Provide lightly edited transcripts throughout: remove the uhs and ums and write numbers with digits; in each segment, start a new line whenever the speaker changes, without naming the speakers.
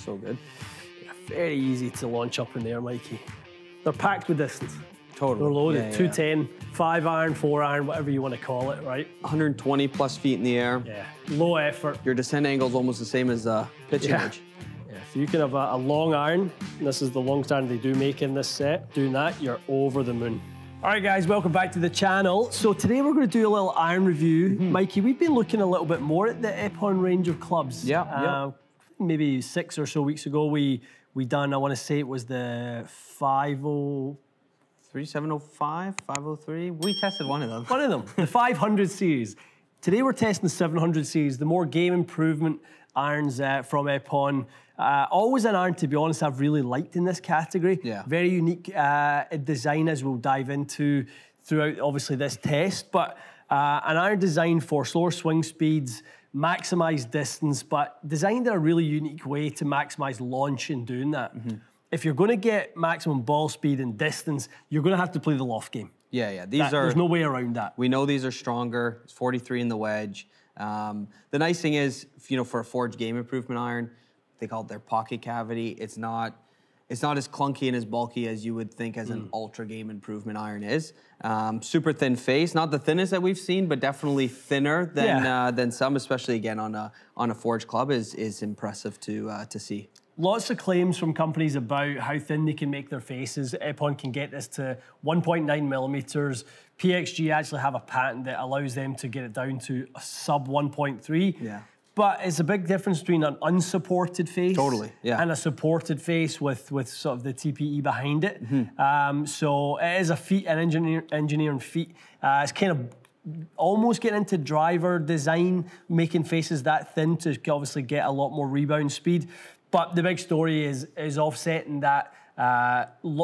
So good.
Very easy to launch up in there, Mikey. They're packed with distance.
Totally.
They're loaded.
Yeah,
210, 5 iron, 4 iron, whatever you want to call it, right?
120 plus feet in the air.
Yeah. Low effort.
Your descent angle is almost the same as pitching edge.
Yeah. If you can have a long iron, and this is the longest iron they do make in this set, doing that, you're over the moon. All right, guys, welcome back to the channel. So today we're going to do a little iron review. Mikey, we've been looking a little bit more at the Epon range of clubs.
Yeah.
Maybe 6 or so weeks ago, we done, I want to say it was the
705, 503. We tested one of them.
One of them, the 500 series. Today we're testing the 700 series, the more game improvement irons from Epon. Always an iron, to be honest, I've really liked in this category.
Yeah.
Very unique design, as we'll dive into throughout, obviously, this test. But an iron designed for slower swing speeds, maximize distance, but designed in a really unique way to maximize launch in doing that. If you're going to get maximum ball speed and distance, you're going to have to play the loft game.
Yeah.
There's no way around that.
We know these are stronger. It's 43 in the wedge. The nice thing is, for a Forge game improvement iron, they call it their pocket cavity. It's not as clunky and as bulky as you would think as an ultra game improvement iron is. Super thin face, not the thinnest that we've seen, but definitely thinner than some, especially again on a Forge club is impressive to see.
Lots of claims from companies about how thin they can make their faces. Epon can get this to 1.9 millimeters. PXG actually have a patent that allows them to get it down to a sub 1.3.
Yeah.
But it's a big difference between an unsupported face and a supported face with sort of the TPE behind it. So it is a feat, an engineering feat. It's kind of almost getting into driver design, making faces that thin to obviously get a lot more rebound speed. But the big story is offsetting that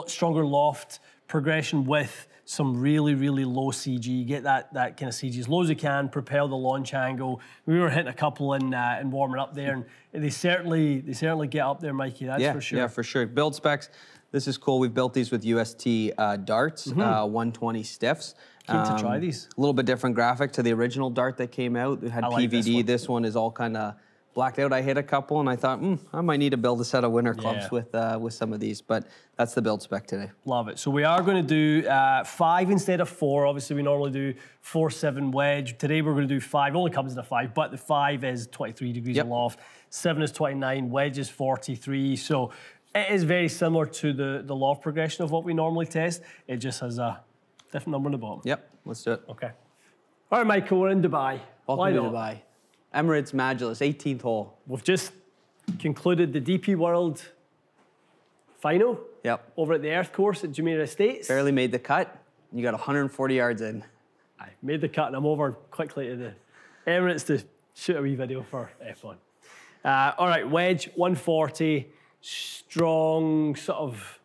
stronger loft progression with some really, really low CG. Get that kind of CG as low as you can, propel the launch angle. We were hitting a couple in warming up there, and they certainly get up there, Mikey, that's for sure.
Yeah, for sure. Build specs, this is cool. We've built these with UST darts, 120 stiffs.
Keen to try these.
A little bit different graphic to the original dart that came out. It had PVD. This one is all kind of blacked out. I hit a couple and I thought, I might need to build a set of winter clubs with some of these, but that's the build spec today.
Love it. So we are going to do 5 instead of 4. Obviously, we normally do 4-7 wedge. Today we're going to do 5. Only comes in a 5, but the 5 is 23 degrees of loft. 7 is 29. Wedge is 43. So it is very similar to the loft progression of what we normally test. It just has a different number on the bottom.
Yep, let's do it.
Okay. All right, Michael, we're in Dubai.
Welcome to Dubai. Emirates Majlis, 18th hole.
We've just concluded the DP World final over at the Earth course at Jumeirah Estates.
Barely made the cut. You got 140 yards in.
I made the cut and I'm over quickly to the Emirates to shoot a wee video for F1. All right, wedge, 140, strong sort of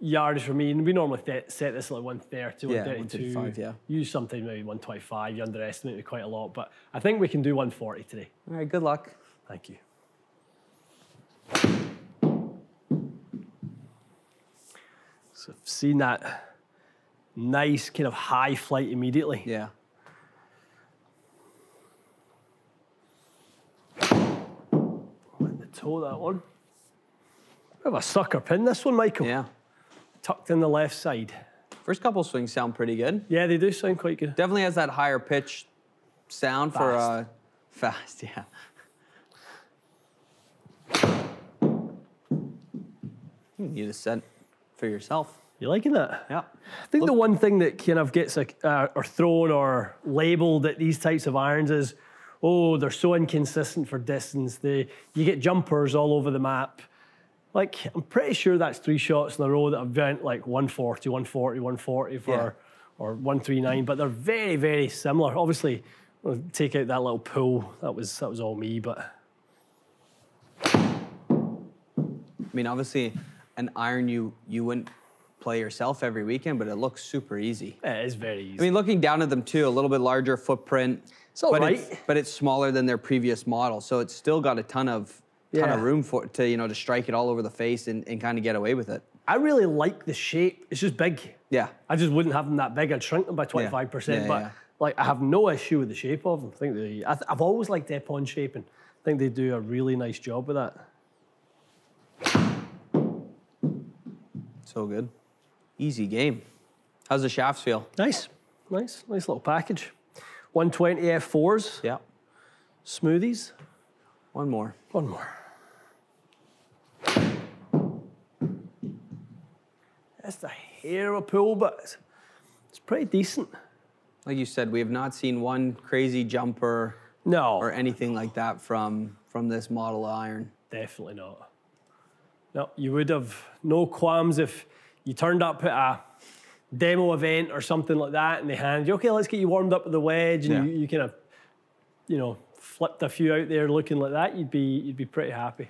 yardage for me. And we normally set this like 130, 132.
135,
Use sometimes maybe 125. You underestimate me quite a lot, but I think we can do 140 today.
All right, good luck.
Thank you. So I've seen that nice kind of high flight immediately.
Yeah.
Let the toe that one. Bit of a sucker pin, this one, Michael.
Yeah.
Tucked in the left side.
First couple swings sound pretty good.
Yeah, they do sound quite good.
Definitely has that higher pitch sound for fast, yeah. You need a set for yourself.
You liking that?
Yeah.
I think the one thing that kind of gets or thrown or labeled at these types of irons is, oh, they're so inconsistent for distance. You get jumpers all over the map. Like, I'm pretty sure that's 3 shots in a row that have went like 140, 140, 140 or 139, but they're very, very similar. Obviously, we'll take out that little pull. That was all me, but.
I mean, obviously, an iron you wouldn't play yourself every weekend, but it looks super easy.
It is very easy.
I mean, looking down at them too, a little bit larger footprint.
It's all right.
But it's smaller than their previous model, so it's still got a ton of room to strike it all over the face and kind of get away with it.
I really like the shape. It's just big.
Yeah.
I just wouldn't have them that big. I'd shrink them by 25%. But like, I have no issue with the shape of them. I think I've always liked Epon shaping. I think they do a really nice job with that.
So good. Easy game. How's the shafts feel?
Nice little package. 120 F4s.
Yeah.
Smoothies.
One more.
That's the hair of a pull, but it's pretty decent.
Like you said, we have not seen one crazy jumper or anything like that from this model of iron.
Definitely not. No, you would have no qualms if you turned up at a demo event or something like that and they handed you, okay, let's get you warmed up with the wedge, and you kind of, flipped a few out there looking like that, you'd be pretty happy.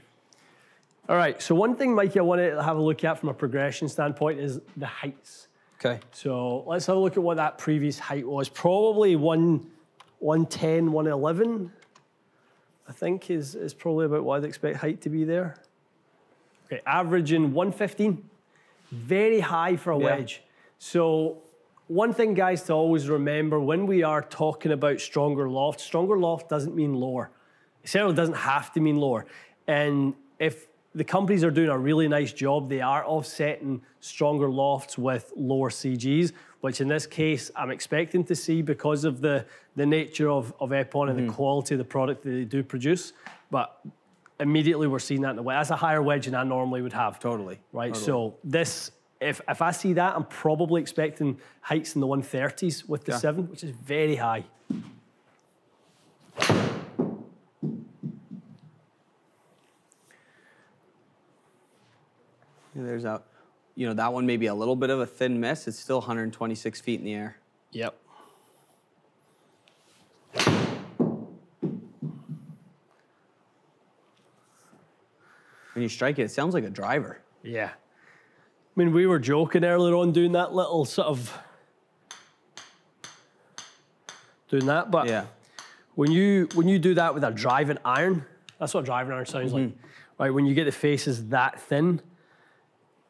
All right, so one thing, Mikey, I want to have a look at from a progression standpoint is the heights.
Okay.
So let's have a look at what that previous height was. Probably 110, 111, I think is probably about what I'd expect height to be there. Okay, averaging 115, very high for a wedge. So one thing, guys, to always remember when we are talking about stronger loft doesn't mean lower. It certainly doesn't have to mean lower. And if the companies are doing a really nice job, they are offsetting stronger lofts with lower CGs, which in this case, I'm expecting to see because of the nature of Epon and the quality of the product that they do produce. But immediately we're seeing that in the wedge. That's a higher wedge than I normally would have.
Totally.
Right,
totally.
So this, if I see that, I'm probably expecting heights in the 130s with the 7, which is very high.
There's that one may be a little bit of a thin miss. It's still 126 feet in the air.
Yep.
When you strike it, it sounds like a driver.
Yeah. I mean, we were joking earlier on doing that little sort of but when you do that with a driving iron, that's what a driving iron sounds like. Right, when you get the faces that thin,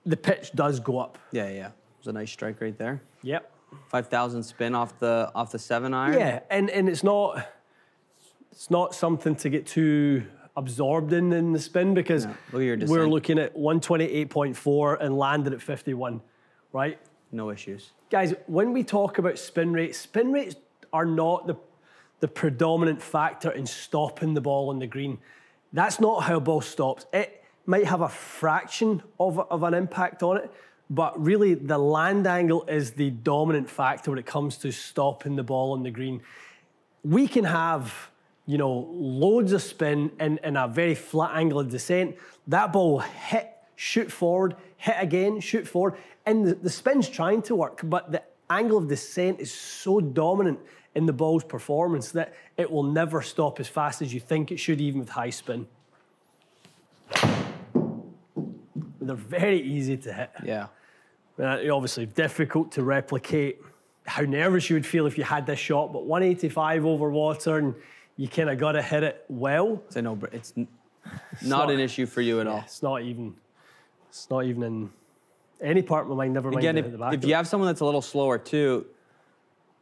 the pitch does go up.
Yeah. It was a nice strike right there.
Yep.
5,000 spin off the 7 iron.
Yeah, and it's not something to get too absorbed in the spin because we're looking at 128.4 and landed at 51, right?
No issues.
Guys, when we talk about spin rates are not the predominant factor in stopping the ball on the green. That's not how a ball stops. It might have a fraction of an impact on it, but really the land angle is the dominant factor when it comes to stopping the ball on the green. We can have, loads of spin and a very flat angle of descent. That ball will hit, shoot forward, hit again, shoot forward, and the spin's trying to work, but the angle of descent is so dominant in the ball's performance that it will never stop as fast as you think it should, even with high spin. They're very easy to hit.
Yeah.
Obviously difficult to replicate how nervous you would feel if you had this shot, but 185 over water and you kind of got to hit it well.
It's not an issue for you at all.
It's not even in any part of my mind, never mind.
Again, if you have someone that's a little slower too,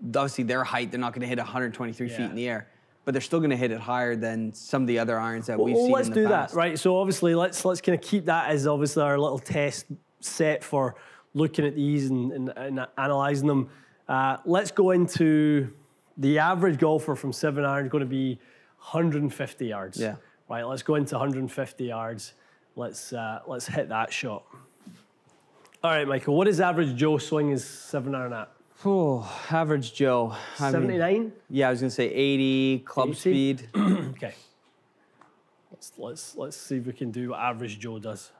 obviously their height, they're not going to hit 123 feet in the air, but they're still going to hit it higher than some of the other irons that we've seen in the past.
Let's do that, right? So obviously, let's kind of keep that as obviously our little test set for looking at these and analysing them. Let's go into the average golfer from 7 iron is going to be 150 yards.
Yeah.
Right, let's go into 150 yards. Let's hit that shot. All right, Michael, what is average Joe swing his 7 iron at?
Oh, average Joe.
79?
Yeah, I was going to say 80 club
80?
speed.
Okay. Let's see if we can do what average Joe does.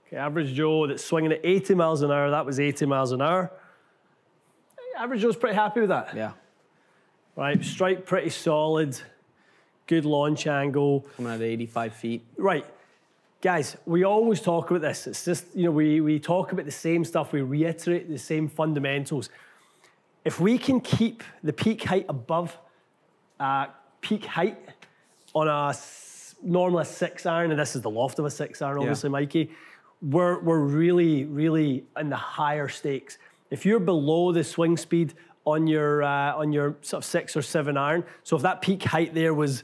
Okay, average Joe that's swinging at 80 miles an hour. That was 80 miles an hour. Average Joe's pretty happy with that.
Yeah.
Right, strike pretty solid. Good launch angle.
Coming at 85 feet.
Right. Guys, we always talk about this. It's just, we talk about the same stuff. We reiterate the same fundamentals. If we can keep the peak height above peak height on normally a 6 iron, and this is the loft of a 6 iron, obviously, Mikey, we're really, really in the higher stakes. If you're below the swing speed on your sort of 6 or 7 iron, so if that peak height there was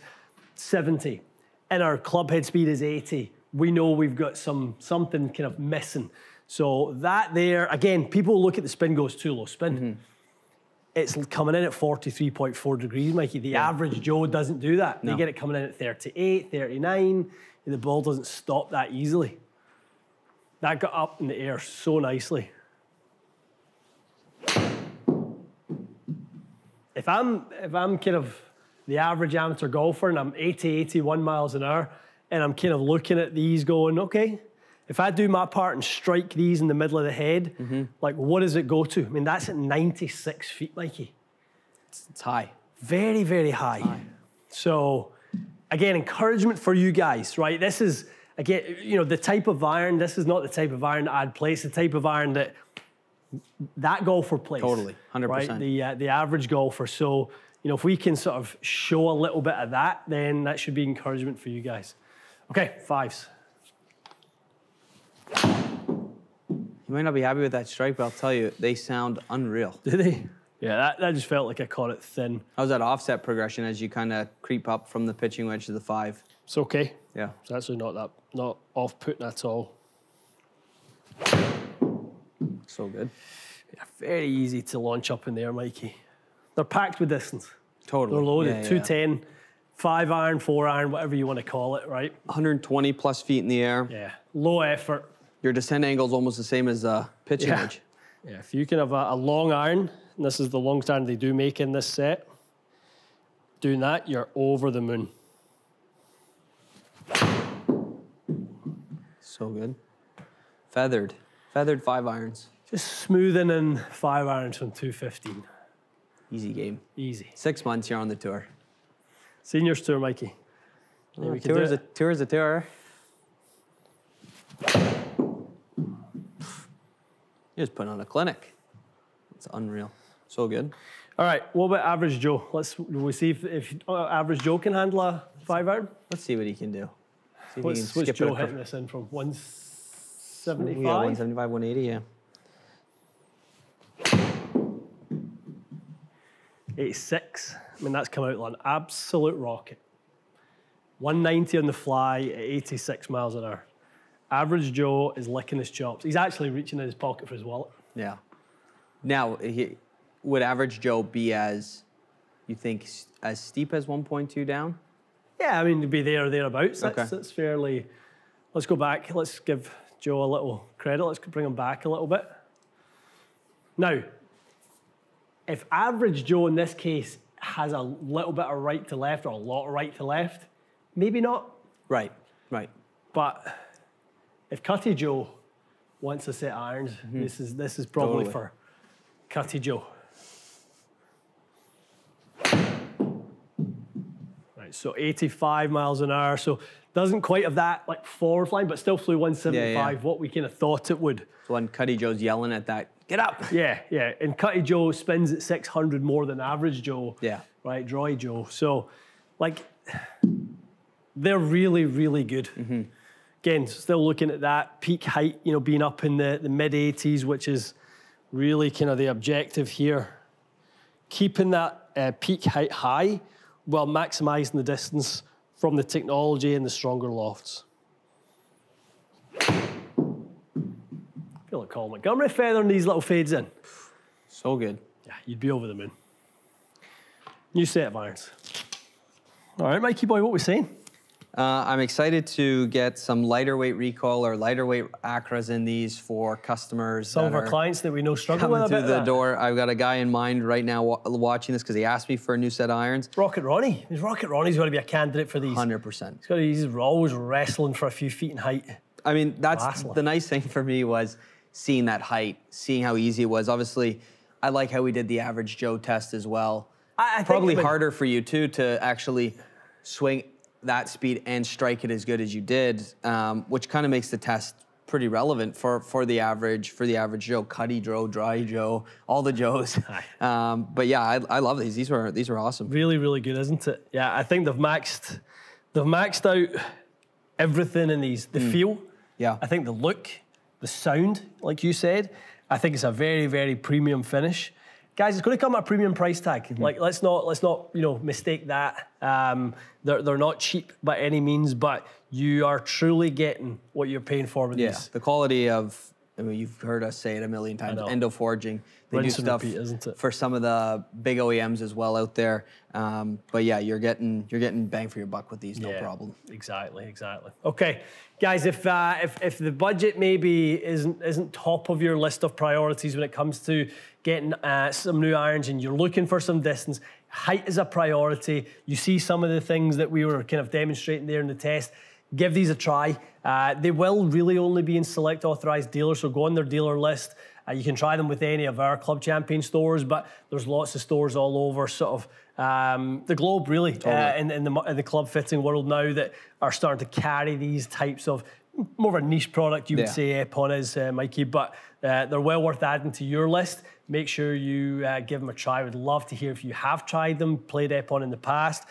70, and our club head speed is 80, we know we've got something kind of missing. So that there, again, people look at the spin goes too low spin. It's coming in at 43.4 degrees, Mikey. The average Joe doesn't do that. They get it coming in at 38, 39, and the ball doesn't stop that easily. That got up in the air so nicely. If I'm kind of the average amateur golfer and I'm 80, 81 miles an hour, and I'm kind of looking at these going, okay, if I do my part and strike these in the middle of the head, like what does it go to? I mean, that's at 96 feet, Mikey.
It's high.
Very, very high. So, again, encouragement for you guys, right? This is, again, you know, the type of iron, this is not the type of iron that I'd play. It's the type of iron that golfer plays.
Totally, 100%.
Right? The average golfer. So, you know, if we can sort of show a little bit of that, then that should be encouragement for you guys. Okay, 5s.
You might not be happy with that strike, but I'll tell you, they sound unreal.
Do they? Yeah, that just felt like I caught it thin.
How's that offset progression as you kind of creep up from the pitching wedge to the 5?
It's okay.
Yeah.
It's actually not off-putting at all.
So good.
Yeah, very easy to launch up in there, Mikey. They're packed with distance.
Totally.
They're loaded.
Yeah,
210, 5 iron, 4 iron, whatever you want to call it, right?
120 plus feet in the air.
Yeah. Low effort.
Your descent angle is almost the same as pitching wedge.
Yeah, if you can have a long iron, and this is the longest iron they do make in this set, doing that, you're over the moon.
So good. Feathered 5 irons.
Just smoothing in 5 irons from 215.
Easy game.
Easy.
6 months, you're on the tour.
Seniors tour, Mikey.
Yeah, tour's a tour. You're just putting on a clinic. It's unreal. So good.
All right, what about average Joe? We'll see if average Joe can handle a 5 iron.
Let's see what he can do. See if
What's Joe hitting this in from? 175?
Yeah, 175, 180, yeah.
86. I mean, that's come out like an absolute rocket. 190 on the fly at 86 miles an hour. Average Joe is licking his chops. He's actually reaching in his pocket for his wallet.
Yeah. Now, would average Joe be as steep as 1.2 down?
Yeah, I mean, to be there or thereabouts.
Okay.
That's fairly... Let's go back. Let's give Joe a little credit. Let's bring him back a little bit. Now, if average Joe in this case has a little bit of right to left or a lot of right to left, maybe not.
Right.
But if Cutty Joe wants a set of irons, this is probably for Cutty Joe. Right, so 85 miles an hour. So doesn't quite have that like forward line, but still flew 175, what we kind of thought it would.
So when Cutty Joe's yelling at that, get up.
Yeah. And Cutty Joe spins at 600 more than average Joe.
Yeah.
Right, Droy Joe. So, like, they're really, really good. Again, still looking at that peak height, you know, being up in the mid-80s, which is really kind of the objective here. Keeping that peak height high while maximising the distance from the technology and the stronger lofts. I feel like Colin Montgomery feathering these little fades in.
So good.
Yeah, you'd be over the moon. New set of irons. All right, Mikey boy, what are we saying?
I'm excited to get some lighter weight recoil or lighter weight Acras in these for customers.
Some of our clients that we know struggle with a bit.
Coming through the door. I've got a guy in mind right now watching this because he asked me for a new set of irons.
Rocket Ronnie. Rocket Ronnie's got to be a candidate for these.
100%.
He's always wrestling for a few feet in height.
I mean, that's the nice thing for me was seeing that height, seeing how easy it was. Obviously, I like how we did the average Joe test as well. I probably harder for you too to actually swing that speed and strike it as good as you did, which kind of makes the test pretty relevant for the average Joe, Cutty Joe, Dry Joe, all the Joes. But yeah, I love these. These were awesome.
Really, really good, isn't it? Yeah, I think they've maxed out everything in these. The feel.
Yeah.
I think the look, the sound, like you said. I think it's a very, very premium finish. guys, it's going to come at a premium price tag. Like, let's not mistake that. They're not cheap by any means, but you are truly getting what you're paying for with these.
The quality of, I mean, you've heard us say it a million times, Endo Forging. They do stuff for some of the big OEMs as well out there. But yeah, you're getting bang for your buck with these, no problem.
Exactly. Okay, guys, if the budget maybe isn't top of your list of priorities when it comes to getting some new irons and you're looking for some distance, height is a priority. You see some of the things that we were kind of demonstrating there in the test. Give these a try. They will really only be in select authorized dealers, so go on their dealer list. You can try them with any of our Club Champion stores, but there's lots of stores all over sort of the globe, really, in the club fitting world now that are starting to carry these types of more of a niche product, you would say Epon is, Mikey, but they're well worth adding to your list. Make sure you give them a try. We'd love to hear if you have tried them, played Epon in the past.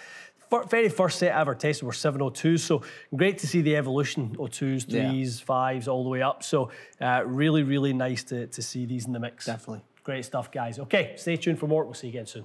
Very first set I ever tested were 702s, so great to see the evolution, 02s, 3s, 5s, all the way up. So really, really nice to see these in the mix.
Definitely.
Great stuff, guys. Okay, stay tuned for more. We'll see you again soon.